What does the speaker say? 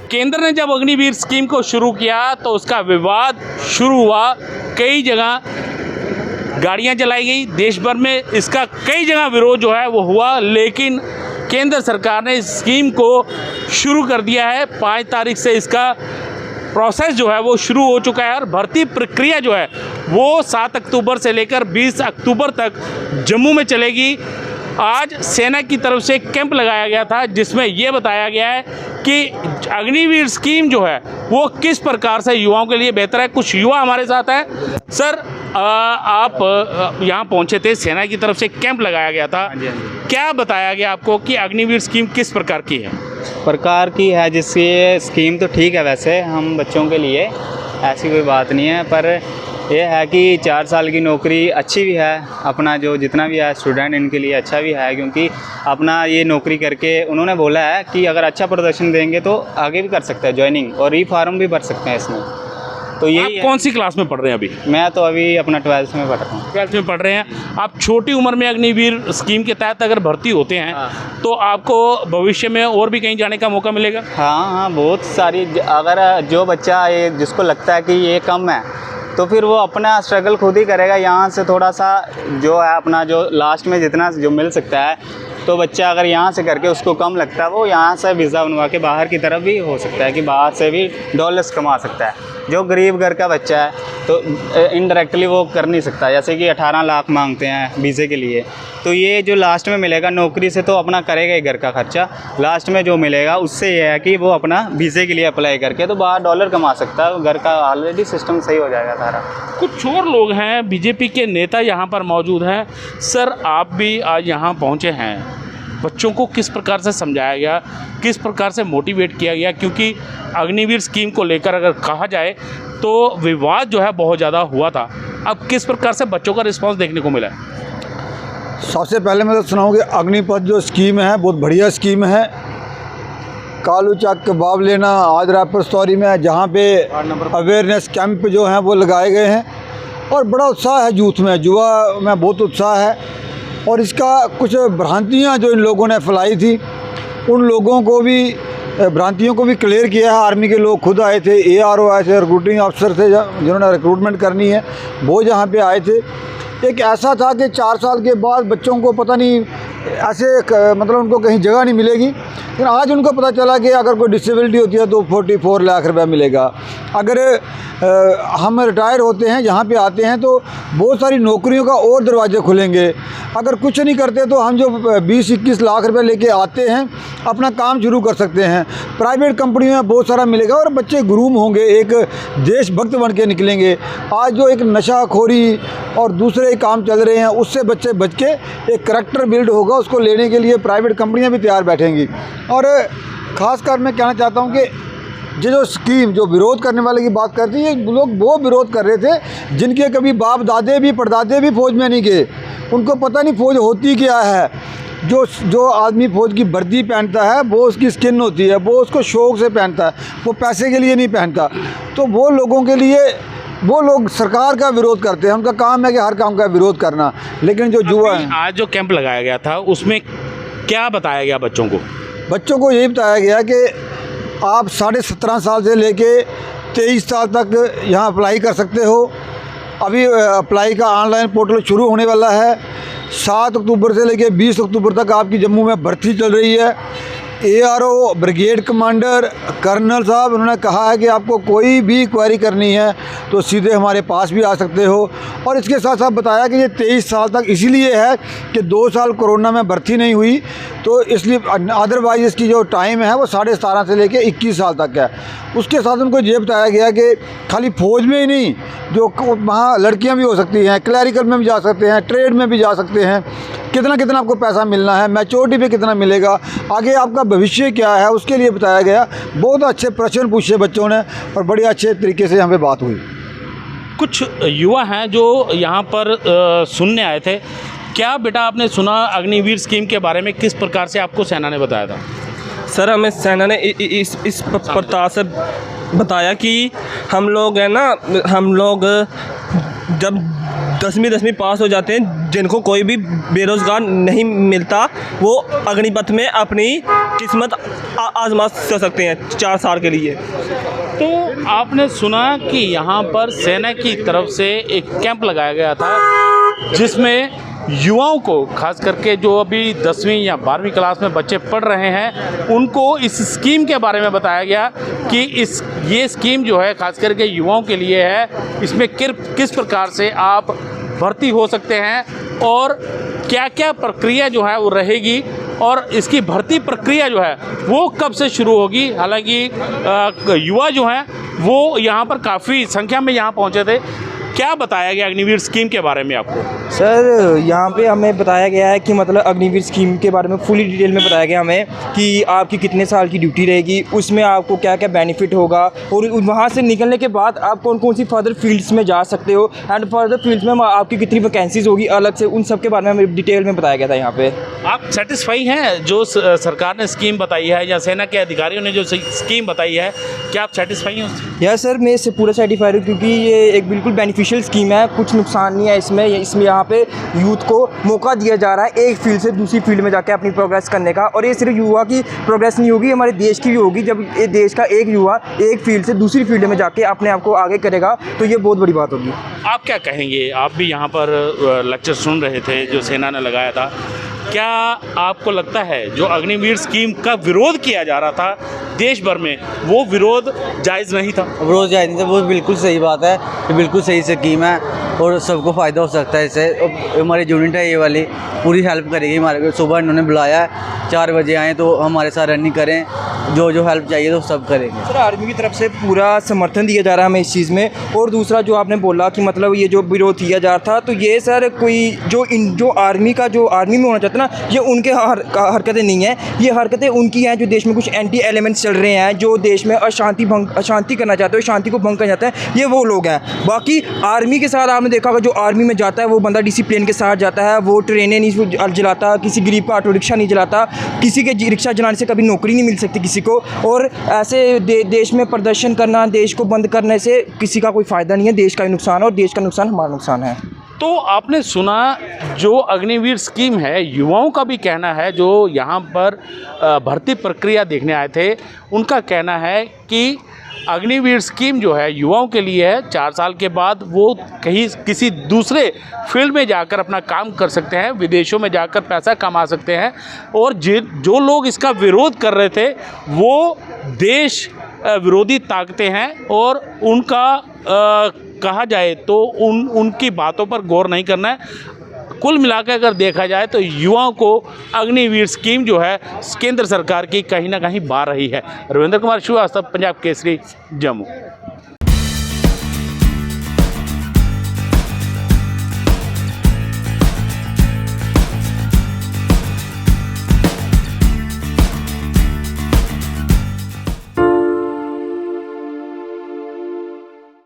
केंद्र ने जब अग्निवीर स्कीम को शुरू किया तो उसका विवाद शुरू हुआ। कई जगह गाड़ियां जलाई गई, देश भर में इसका कई जगह विरोध जो है वो हुआ, लेकिन केंद्र सरकार ने इस स्कीम को शुरू कर दिया है। 5 तारीख से इसका प्रोसेस जो है वो शुरू हो चुका है और भर्ती प्रक्रिया जो है वो 7 अक्टूबर से लेकर 20 अक्टूबर तक जम्मू में चलेगी। आज सेना की तरफ से कैंप लगाया गया था जिसमें ये बताया गया है कि अग्निवीर स्कीम जो है वो किस प्रकार से युवाओं के लिए बेहतर है। कुछ युवा हमारे साथ हैं। सर, आप यहाँ पहुँचे थे, सेना की तरफ से कैंप लगाया गया था, क्या बताया गया आपको कि अग्निवीर स्कीम किस प्रकार की है? प्रकार की है जिससे स्कीम तो ठीक है, वैसे हम बच्चों के लिए ऐसी कोई बात नहीं है, पर यह है कि 4 साल की नौकरी अच्छी भी है, अपना जो जितना भी है स्टूडेंट इनके लिए अच्छा भी है, क्योंकि अपना ये नौकरी करके उन्होंने बोला है कि अगर अच्छा प्रदर्शन देंगे तो आगे भी कर सकते हैं ज्वाइनिंग और री-फार्म भी भर सकते हैं इसमें। तो ये कौन सी क्लास में पढ़ रहे हैं अभी? मैं तो अभी अपना 12th में पढ़ रहा हूँ। 12th में पढ़ रहे हैं आप। छोटी उम्र में अग्निवीर स्कीम के तहत अगर भर्ती होते हैं तो आपको भविष्य में और भी कहीं जाने का मौका मिलेगा? हाँ, बहुत सारी। अगर जो बच्चा ये जिसको लगता है कि ये कम है तो फिर वो अपना स्ट्रगल खुद ही करेगा। यहाँ से थोड़ा सा जो है अपना जो लास्ट में जितना जो मिल सकता है, तो बच्चा अगर यहाँ से करके उसको कम लगता है वो यहाँ से वीज़ा बनवा के बाहर की तरफ भी हो सकता है कि बाहर से भी डॉलर्स कमा सकता है। जो गरीब घर का बच्चा है तो इनडायरेक्टली वो कर नहीं सकता, जैसे कि 18 लाख मांगते हैं वीज़े के लिए, तो ये जो लास्ट में मिलेगा नौकरी से तो अपना करेगा ही घर का खर्चा, लास्ट में जो मिलेगा उससे ये है कि वो अपना वीज़े के लिए अप्लाई करके तो बाहर डॉलर कमा सकता है, घर का ऑलरेडी सिस्टम सही हो जाएगा सारा। कुछ और लोग हैं, बीजेपी के नेता यहाँ पर मौजूद हैं। सर, आप भी आज यहाँ पहुँचे हैं, बच्चों को किस प्रकार से समझाया गया, किस प्रकार से मोटिवेट किया गया? क्योंकि अग्निवीर स्कीम को लेकर अगर कहा जाए तो विवाद जो है बहुत ज़्यादा हुआ था। अब किस प्रकार से बच्चों का रिस्पांस देखने को मिला है? सबसे पहले मैं तो सुनाऊँ कि अग्निपथ जो स्कीम है बहुत बढ़िया स्कीम है। कालू चाक कबाब लेना आज रैपर स्टोरी में, जहाँ पे अवेयरनेस कैंप जो हैं वो लगाए गए हैं और बड़ा उत्साह है यूथ में, युवा में बहुत उत्साह है। और इसका कुछ भ्रांतियाँ जो इन लोगों ने फैलाई थी उन लोगों को भी, भ्रांतियों को भी क्लियर किया है। आर्मी के लोग खुद आए थे, ARO आए थे, रिक्रूटिंग अफसर थे जिन्होंने रिक्रूटमेंट करनी है, वो यहाँ पे आए थे। एक ऐसा था कि 4 साल के बाद बच्चों को पता नहीं ऐसे मतलब उनको कहीं जगह नहीं मिलेगी, लेकिन आज उनको पता चला कि अगर कोई डिसेबिलिटी होती है तो 44 लाख रुपए मिलेगा। अगर हम रिटायर होते हैं यहाँ पे आते हैं तो बहुत सारी नौकरियों का और दरवाजे खुलेंगे। अगर कुछ नहीं करते तो हम जो 20-21 लाख रुपए लेके आते हैं अपना काम शुरू कर सकते हैं, प्राइवेट कंपनियों में बहुत सारा मिलेगा और बच्चे ग्रूम होंगे, एक देशभक्त बन के निकलेंगे। आज जो एक नशाखोरी और दूसरे काम चल रहे हैं उससे बच्चे बच के एक करैक्टर बिल्ड होगा, उसको लेने के लिए प्राइवेट कंपनियां भी तैयार बैठेंगी। और ख़ासकर मैं कहना चाहता हूं कि ये जो स्कीम जो विरोध करने वाले की बात करती है, लोग वो विरोध कर रहे थे जिनके कभी बाप दादे भी परदादे भी फौज में नहीं गए, उनको पता नहीं फौज होती क्या है। जो आदमी फौज की वर्दी पहनता है वो उसकी स्किन होती है, वो उसको शौक़ से पहनता है, वो पैसे के लिए नहीं पहनता। तो वो लोगों के लिए वो लोग सरकार का विरोध करते हैं, उनका काम है कि हर काम का विरोध करना। लेकिन जो युवा है, आज जो कैंप लगाया गया था उसमें क्या बताया गया बच्चों को? बच्चों को यही बताया गया कि आप 17.5 साल से लेके 23 साल तक यहाँ अप्लाई कर सकते हो। अभी अप्लाई का ऑनलाइन पोर्टल शुरू होने वाला है। 7 अक्टूबर से लेके 20 अक्टूबर तक आपकी जम्मू में भर्ती चल रही है। ARO ब्रिगेड कमांडर कर्नल साहब उन्होंने कहा है कि आपको कोई भी क्वेरी करनी है तो सीधे हमारे पास भी आ सकते हो। और इसके साथ साथ बताया कि ये 23 साल तक इसीलिए है कि 2 साल कोरोना में भर्ती नहीं हुई, तो इसलिए अदरवाइज इसकी जो टाइम है वो 17.5 से लेके 21 साल तक है। उसके साथ उनको ये बताया गया कि खाली फौज में ही नहीं, जो वहाँ लड़कियाँ भी हो सकती हैं, क्लैरिकल में भी जा सकते हैं, ट्रेड में भी जा सकते हैं, कितना कितना आपको पैसा मिलना है, मैच्योरिटी पे कितना मिलेगा, आगे आपका भविष्य क्या है, उसके लिए बताया गया। बहुत अच्छे प्रश्न पूछे बच्चों ने और बड़े अच्छे तरीके से यहाँ पे बात हुई। कुछ युवा हैं जो यहाँ पर सुनने आए थे। क्या बेटा आपने सुना अग्निवीर स्कीम के बारे में, किस प्रकार से आपको सेना ने बताया था? सर, हमें सेना ने इस प्रकार से बताया कि हम लोग है ना, हम लोग जब 10वीं पास हो जाते हैं, जिनको कोई भी बेरोज़गार नहीं मिलता, वो अग्निपथ में अपनी किस्मत आजमा सकते हैं 4 साल के लिए। तो आपने सुना कि यहाँ पर सेना की तरफ से एक कैंप लगाया गया था जिसमें युवाओं को, खास करके जो अभी 10वीं या 12वीं क्लास में बच्चे पढ़ रहे हैं, उनको इस स्कीम के बारे में बताया गया कि ये स्कीम जो है खास करके युवाओं के लिए है। इसमें किस प्रकार से आप भर्ती हो सकते हैं और क्या क्या प्रक्रिया जो है वो रहेगी और इसकी भर्ती प्रक्रिया जो है वो कब से शुरू होगी। हालांकि युवा जो हैं वो यहाँ पर काफ़ी संख्या में यहाँ पहुँचे थे। क्या बताया गया अग्निवीर स्कीम के बारे में आपको? सर यहाँ पे हमें बताया गया है कि मतलब अग्निवीर स्कीम के बारे में फुली डिटेल में बताया गया हमें कि आपकी कितने साल की ड्यूटी रहेगी, उसमें आपको क्या क्या बेनिफिट होगा और वहाँ से निकलने के बाद आप कौन कौन सी फर्दर फील्ड्स में जा सकते हो एंड फर्दर फील्ड्स में आपकी कितनी वैकेंसीज होगी अलग से, उन सब के बारे में हमें डिटेल में बताया गया था यहाँ पे। आप सेटिस्फाई हैं जो सरकार ने स्कीम बताई है या सेना के अधिकारियों ने जो स्कीम बताई है, क्या आप सेटिस्फाई हैं उससे? यस सर, मैं इससे पूरा सेटिस्फाइड हूँ क्योंकि ये एक बिल्कुल बेनिफिशियल स्कीम है, कुछ नुकसान नहीं है इसमें यहाँ पे यूथ को मौका दिया जा रहा है एक फील्ड से दूसरी फील्ड में जाके अपनी प्रोग्रेस करने का। और ये सिर्फ युवा की प्रोग्रेस नहीं होगी, हमारे देश की भी होगी। जब ये देश का एक युवा एक फील्ड से दूसरी फील्ड में जाके अपने आप को आगे करेगा तो ये बहुत बड़ी बात होगी। आप क्या कहेंगे? आप भी यहाँ पर लेक्चर सुन रहे थे जो सेना ने लगाया था, क्या आपको लगता है जो अग्निवीर स्कीम का विरोध किया जा रहा था देश भर में, वो विरोध जायज़ नहीं था? विरोध जायज़ नहीं था, वो बिल्कुल सही बात है, ये बिल्कुल सही स्कीम है और सबको फ़ायदा हो सकता है इससे। हमारी यूनिट है ये वाली, पूरी हेल्प करेगी हमारे को। सुबह इन्होंने बुलाया है, 4 बजे आएँ तो हमारे साथ रनिंग करें, जो हेल्प चाहिए तो सब करेंगे। सर आर्मी की तरफ से पूरा समर्थन दिया जा रहा है हमें इस चीज़ में। और दूसरा जो आपने बोला कि मतलब ये जो विरोध किया जा रहा था, तो ये सर कोई जो आर्मी में होना चाहता है ना, ये उनके हरकतें नहीं हैं, ये हरकतें उनकी हैं जो देश में कुछ एंटी एलिमेंट्स चल रहे हैं, जो देश में अशांति करना चाहते हैं, शांति को भंग करना चाहते हैं, ये वो लोग हैं। बाकी आर्मी के साथ आपने देखा होगा जो आर्मी में जाता है वो बंदा डिसिप्लिन के साथ जाता है, वो ट्रेनें नहीं जलाता, किसी गरीब का ऑटो रिक्शा नहीं जलाता, किसी के रिक्शा जलाने से कभी नौकरी नहीं मिल सकती किसी को। और ऐसे देश में प्रदर्शन करना, देश को बंद करने से किसी का कोई फ़ायदा नहीं है, देश का ही नुकसान है और देश का नुकसान हमारा नुकसान है। तो आपने सुना जो अग्निवीर स्कीम है, युवाओं का भी कहना है, जो यहाँ पर भर्ती प्रक्रिया देखने आए थे, उनका कहना है कि अग्निवीर स्कीम जो है युवाओं के लिए है। 4 साल के बाद वो कहीं किसी दूसरे फील्ड में जाकर अपना काम कर सकते हैं, विदेशों में जाकर पैसा कमा सकते हैं। और जो लोग इसका विरोध कर रहे थे वो देश विरोधी ताकतें हैं और उनका कहा जाए तो उनकी बातों पर गौर नहीं करना है। कुल मिलाकर अगर देखा जाए तो युवाओं को अग्निवीर स्कीम जो है केंद्र सरकार की कहीं ना कहीं बार रही है। रविंद्र कुमार श्रीवास्तव, पंजाब केसरी, जम्मू।